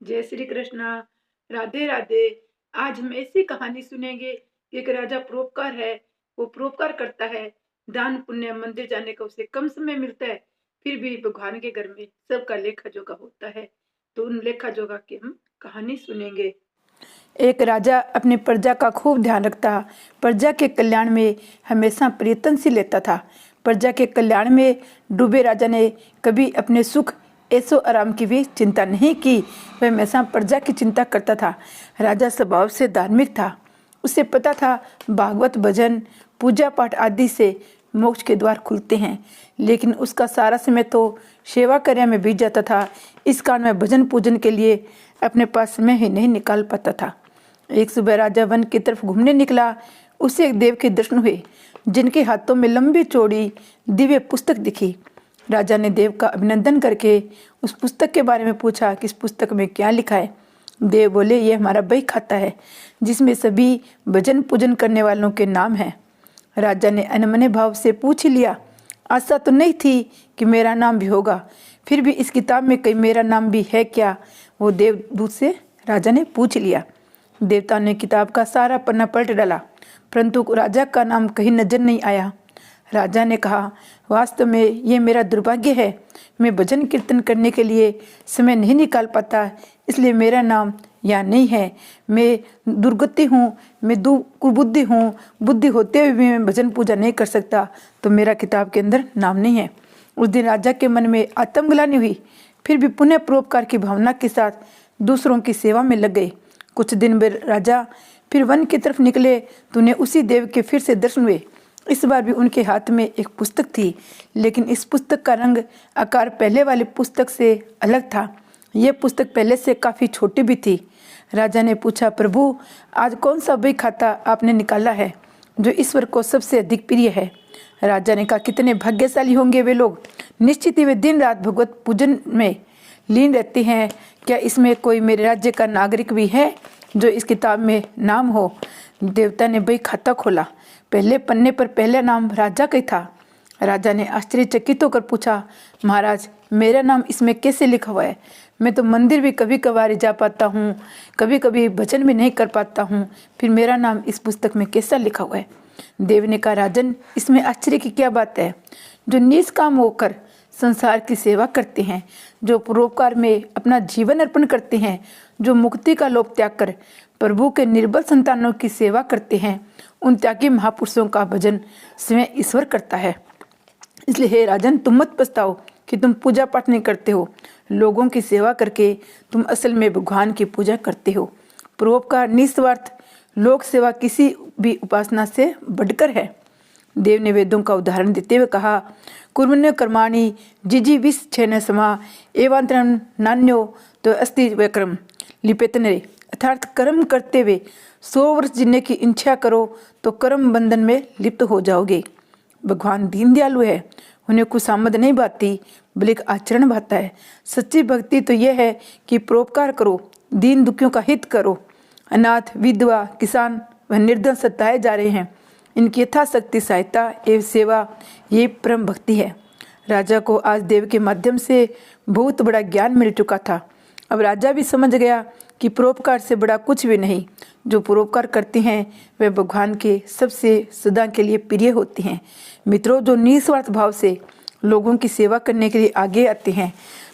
जय श्री कृष्णा। राधे राधे। आज हम ऐसी कहानी सुनेंगे कि एक राजा परोपकार है। वो परोपकार करता है। दान पुण्य मंदिर जाने का उसे कम समय मिलता है, फिर भी भगवान के घर में सबका लेखा जोखा होता है। तो उन लेखा जोखा की हम कहानी सुनेंगे। एक राजा अपनी प्रजा का खूब ध्यान रखता, प्रजा के कल्याण में हमेशा प्रयत्नशील लेता था। प्रजा के कल्याण में डूबे राजा ने कभी अपने सुख ऐसो आराम की भी चिंता नहीं की। वह हमेशा प्रजा की चिंता करता था। राजा स्वभाव से धार्मिक था। उसे पता था भागवत भजन पूजा पाठ आदि से मोक्ष के द्वार खुलते हैं, लेकिन उसका सारा समय तो सेवा कार्य में बीत जाता था। इस कारण में भजन पूजन के लिए अपने पास समय ही नहीं निकाल पाता था। एक सुबह राजा वन की तरफ घूमने निकला। उसे एक देव के दर्शन हुए, जिनके हाथों में लंबी चौड़ी दिव्य पुस्तक दिखी। राजा ने देव का अभिनंदन करके उस पुस्तक के बारे में पूछा कि इस पुस्तक में क्या लिखा है। देव बोले, ये हमारा बही खाता है, जिसमें सभी भजन पूजन करने वालों के नाम हैं। राजा ने अनमने भाव से पूछ लिया। आशा तो नहीं थी कि मेरा नाम भी होगा, फिर भी इस किताब में कहीं मेरा नाम भी है क्या? वो देवदूत से राजा ने पूछ लिया। देवता ने किताब का सारा पन्ना पलट डाला, परंतु राजा का नाम कहीं नजर नहीं आया। राजा ने कहा, वास्तव में ये मेरा दुर्भाग्य है। मैं भजन कीर्तन करने के लिए समय नहीं निकाल पाता, इसलिए मेरा नाम यहाँ नहीं है। मैं दुर्गति हूँ, मैं कुबुद्धि हूँ। बुद्धि होते हुए भी मैं भजन पूजा नहीं कर सकता, तो मेरा किताब के अंदर नाम नहीं है। उस दिन राजा के मन में आत्मग्लानि हुई, फिर भी पुण्य परोपकार की भावना के साथ दूसरों की सेवा में लग गए। कुछ दिन में राजा फिर वन की तरफ निकले तो उन्हें उसी देव के फिर से दर्शन हुए। इस बार भी उनके हाथ में एक पुस्तक थी, लेकिन इस पुस्तक का रंग आकार पहले वाली पुस्तक से अलग था। यह पुस्तक पहले से काफ़ी छोटी भी थी। राजा ने पूछा, प्रभु, आज कौन सा बही खाता आपने निकाला है जो ईश्वर को सबसे अधिक प्रिय है? राजा ने कहा, कितने भाग्यशाली होंगे वे लोग, निश्चित ही वे दिन रात भगवत पूजन में लीन रहते हैं। क्या इसमें कोई मेरे राज्य का नागरिक भी है जो इस किताब में नाम हो? देवता ने बही खाता खोला। पहले पन्ने पर पहला नाम राजा का ही था। राजा ने आश्चर्यचकित होकर पूछा, महाराज, मेरा नाम इसमें कैसे लिखा हुआ है? मैं तो मंदिर भी कभी कभार जा पाता हूँ, कभी कभी भजन भी नहीं कर पाता हूँ, फिर मेरा नाम इस पुस्तक में कैसा लिखा हुआ है? देव ने कहा, राजन, इसमें आश्चर्य की क्या बात है? जो निष्काम होकर संसार की सेवा करते हैं, जो परोपकार में अपना जीवन अर्पण करते हैं, जो मुक्ति का लोभ त्याग कर प्रभु के निर्बल संतानों की सेवा करते हैं, उन त्यागी महापुरुषों का भजन स्वयं ईश्वर करता है। इसलिए हे राजन, तुम मत पछताओ कि तुम पूजा पाठ नहीं करते हो। लोगों की सेवा करके तुम असल में भगवान की पूजा करते हो। परोपकार निस्वार्थ लोक सेवा किसी भी उपासना से बढ़कर है। देव ने वेदों का उदाहरण देते हुए कहा, कुर्मण्य कर्माणि जिजी विष छेन समा एवांतरम नान्यो तो अस्ति वक्रम लिपेतनरे। अर्थात कर्म करते हुए 100 वर्ष जीने की इच्छा करो तो कर्म बंधन में लिप्त हो जाओगे। भगवान दीन दयालु है, उन्हें कुछ आमद नहीं भाती, बल्कि आचरण भाता है। सच्ची भक्ति तो यह है कि परोपकार करो, दीन दुखियों का हित करो। अनाथ, विधवा, किसान व निर्धन सताए जा रहे हैं, इनकी यथाशक्ति सहायता एवं सेवा, ये परम भक्ति है। राजा को आज देव के माध्यम से बहुत बड़ा ज्ञान मिल चुका था। अब राजा भी समझ गया कि परोपकार से बड़ा कुछ भी नहीं। जो परोपकार करते हैं वे भगवान के सबसे सदा के लिए प्रिय होते हैं। मित्रों, जो निस्वार्थ भाव से लोगों की सेवा करने के लिए आगे आते हैं,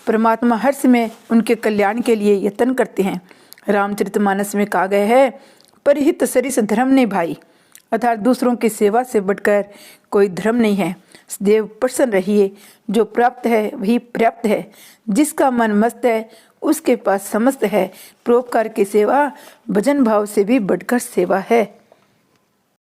परमात्मा हर समय उनके कल्याण के लिए यत्न करते हैं। रामचरितमानस में कहा गया है, परहित सरिस धर्म नहीं भाई, अर्थात दूसरों की सेवा से बढ़कर कोई धर्म नहीं है। देव प्रसन्न रहिए, जो प्राप्त है वही पर्याप्त है। जिसका मन मस्त है उसके पास समस्त है। परोपकार की सेवा भजन भाव से भी बढ़कर सेवा है।